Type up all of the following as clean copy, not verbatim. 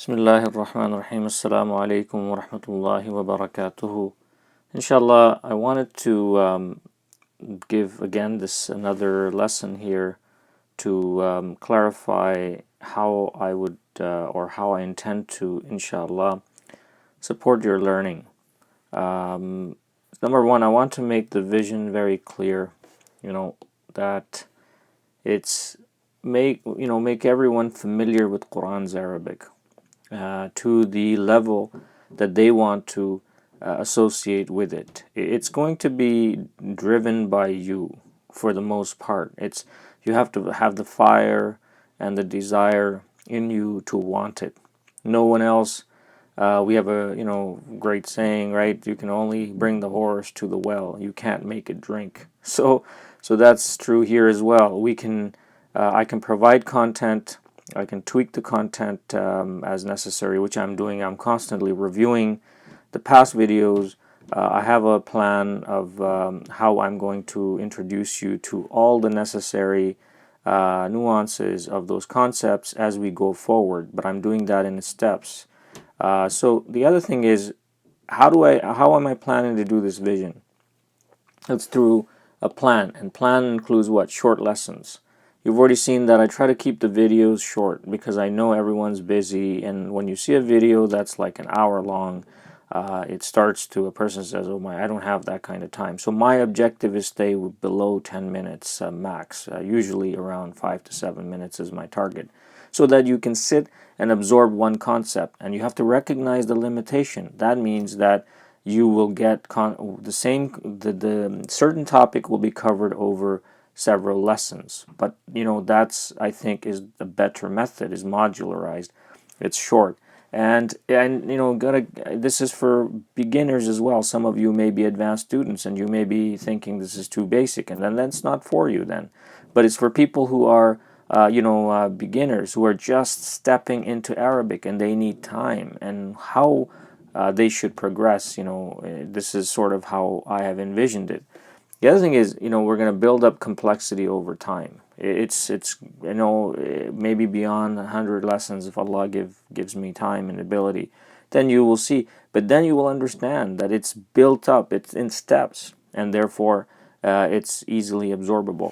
Bismillahir Rahmanir Rahim. Assalamu alaikum wa rahmatullahi wa barakatuhu. Inshallah, I wanted to give again this another lesson here to clarify how I would or how I intend to, inshallah, support your learning. Number one, I want to make the vision very clear, that it's make everyone familiar with Quran's Arabic. To the level that they want to associate with it. It's going to be driven by you for the most part. You have to have the fire and the desire in you to want it. No one else. We have a great saying, right? You can only bring the horse to the well. You can't make it drink. So that's true here as well. I can provide content. I can tweak the content as necessary, which I'm doing. I'm constantly reviewing the past videos. I have a plan of how I'm going to introduce you to all the necessary nuances of those concepts as we go forward, but I'm doing that in steps. So the other thing is, how am I planning to do this vision? It's through a plan, and plan includes what? Short lessons. You've already seen that I try to keep the videos short because I know everyone's busy, and when you see a video that's like an hour long, a person says, oh my, I don't have that kind of time. So my objective is stay below 10 minutes max, usually around 5 to 7 minutes is my target, so that you can sit and absorb one concept, and you have to recognize the limitation. That means that you will get the certain topic will be covered over several lessons, but that's, I think, is the better method, is modularized. It's short, and this is for beginners as well. Some of you may be advanced students and you may be thinking this is too basic, and then that's not for you then. But it's for people who are beginners, who are just stepping into Arabic and they need time, and how they should progress. This is sort of how I have envisioned it. The other thing is, we're going to build up complexity over time. It's maybe beyond 100 lessons if Allah gives me time and ability. Then you will see. But then you will understand that it's built up, it's in steps, and therefore it's easily absorbable.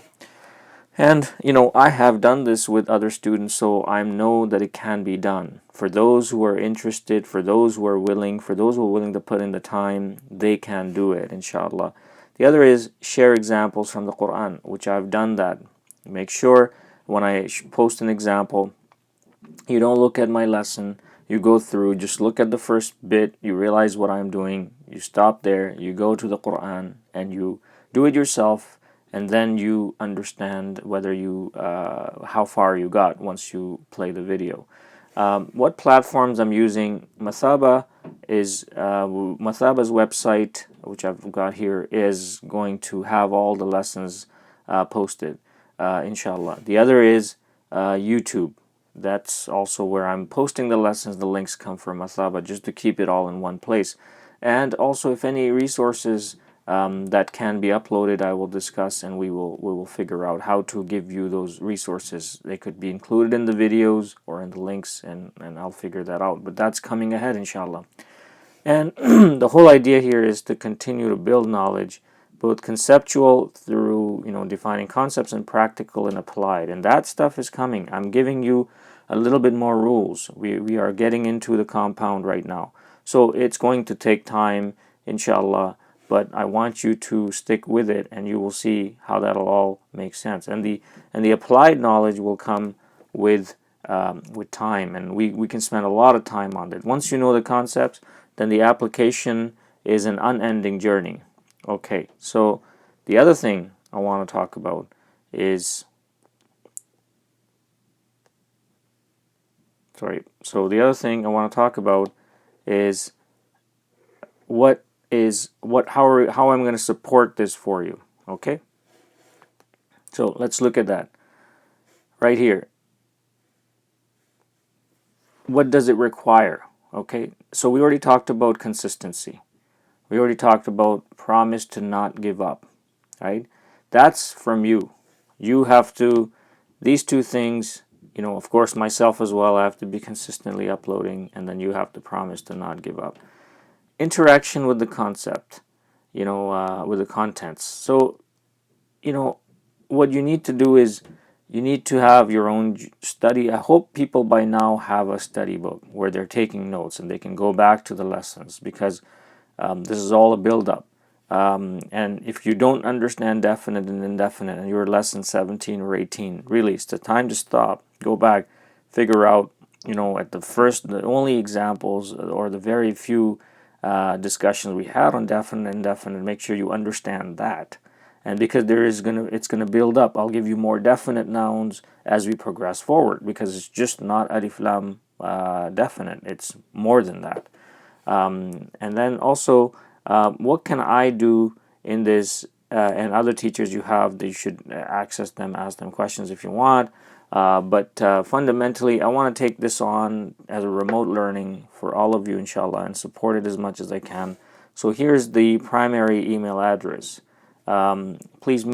And, I have done this with other students, so I know that it can be done. For those who are interested, for those who are willing to put in the time, they can do it, inshallah. The other is share examples from the Quran, which I've done that. Make sure when I post an example, you don't look at my lesson, you go through, just look at the first bit, you realize what I'm doing, you stop there, you go to the Quran, and you do it yourself, and then you understand how far you got once you play the video. What platforms I'm using? Mathaba's website, which I've got here, is going to have all the lessons posted, inshallah. The other is YouTube. That's also where I'm posting the lessons. The links come from Mathaba, just to keep it all in one place. And also, if any resources that can be uploaded, I will discuss, and we will figure out how to give you those resources. They could be included in the videos or in the links, and I'll figure that out. But that's coming ahead, inshallah. And the whole idea here is to continue to build knowledge, both conceptual through defining concepts, and practical and applied. And that stuff is coming. I'm giving you a little bit more rules. We are getting into the compound right now, so it's going to take time, inshallah. But I want you to stick with it, and you will see how that'll all make sense. And the applied knowledge will come with time, and we can spend a lot of time on it. Once you know the concepts, then the application is an unending journey. Okay, so the other thing I want to talk about is how I'm going to support this for you. Okay, so let's look at that right here. What does it require? Okay, so we already talked about consistency. We already talked about promise to not give up, right? That's from you. You have to, these two things of course, myself as well, I have to be consistently uploading, and then you have to promise to not give up. Interaction with the concept, with the contents. So, what you need to do is you need to have your own study. I hope people by now have a study book where they're taking notes and they can go back to the lessons, because this is all a build-up. And if you don't understand definite and indefinite and you're lesson 17 or 18, really, it's the time to stop, go back, figure out, at the only examples or the very few discussions we had on definite and indefinite, make sure you understand that. And because it's gonna build up. I'll give you more definite nouns as we progress forward, because it's just not alif lam definite. It's more than that. And then also, what can I do in this? And other teachers you have, they should access them, ask them questions if you want. But fundamentally, I want to take this on as a remote learning for all of you, inshallah, and support it as much as I can. So here's the primary email address. Please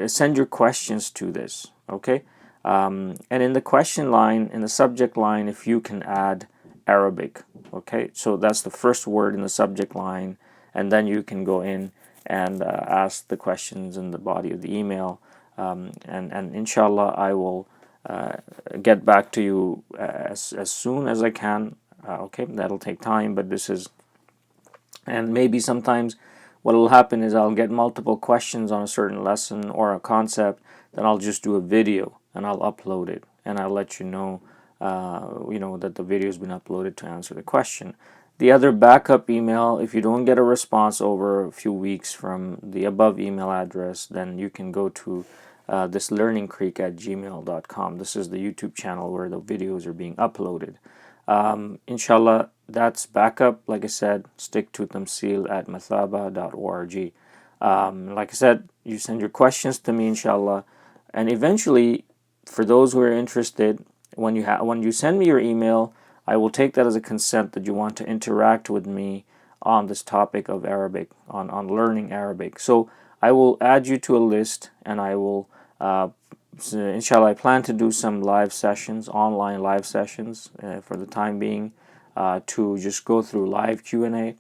send your questions to this, okay? And in the question line, in the subject line, if you can add Arabic, okay? So that's the first word in the subject line, and then you can go in and ask the questions in the body of the email, and inshallah I will get back to you as soon as I can. Okay, that'll take time, but and maybe sometimes what will happen is I'll get multiple questions on a certain lesson or a concept, then I'll just do a video and I'll upload it, and I'll let you know, that the video has been uploaded to answer the question. The other backup email, if you don't get a response over a few weeks from the above email address, then you can go to thislearningcreek@gmail.com. This is the YouTube channel where the videos are being uploaded. Inshallah, that's backup. Like I said, stick to tamsil@mathaba.org. Like I said, you send your questions to me, inshallah, and eventually, for those who are interested, when you send me your email, I will take that as a consent that you want to interact with me on this topic of Arabic, on learning Arabic. So I will add you to a list, and I will, inshallah, I plan to do some online live sessions for the time being, to just go through live Q&A.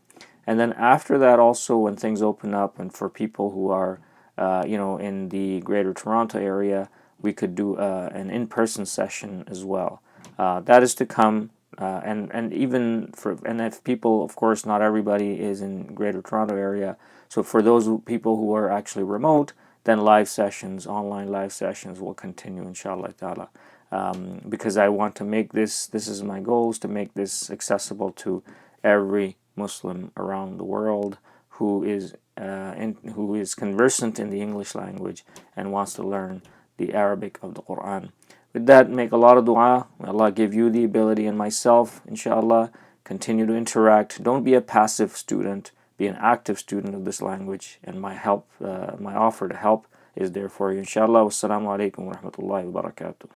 And then after that, also, when things open up, and for people who are, in the Greater Toronto area, we could do an in-person session as well. That is to come. And if people, of course, not everybody is in Greater Toronto area. So for those people who are actually remote, then online live sessions will continue, inshallah ta'ala. Because I want to make this is my goal, is to make this accessible to every Muslim around the world who is conversant in the English language and wants to learn the Arabic of the Quran. With that, make a lot of dua. May Allah give you the ability, and myself, inshallah, continue to interact. Don't be a passive student. Be an active student of this language. And my offer to help is there for you, inshallah. Wassalamu alaikum wa rahmatullahi wa barakatuh.